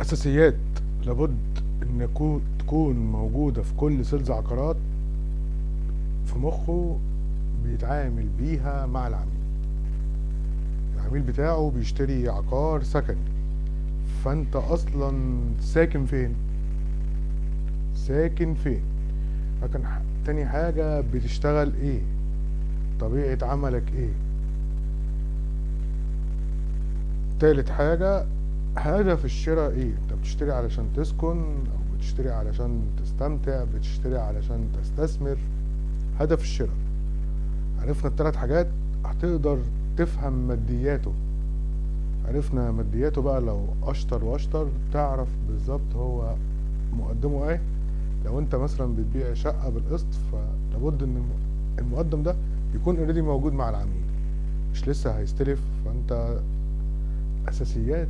أساسيات لابد إن تكون موجودة في كل سيلز عقارات في مخه، بيتعامل بيها مع العميل. العميل بتاعه بيشتري عقار سكني، فأنت أصلا ساكن فين؟ ساكن فين؟ لكن تاني حاجة بتشتغل ايه؟ طبيعة عملك ايه؟ تالت حاجة هدف الشراء ايه؟ انت بتشتري علشان تسكن او بتشتري علشان تستمتع، بتشتري علشان تستثمر؟ هدف الشراء. عرفنا التلات حاجات، هتقدر تفهم مادياته. عرفنا مادياته بقى، لو اشطر واشطر تعرف بالظبط هو مقدمه ايه. لو انت مثلا بتبيع شقة بالقسط، فلابد ان المقدم ده يكون اوريدي موجود مع العميل، مش لسه هيستلف. فانت اساسيات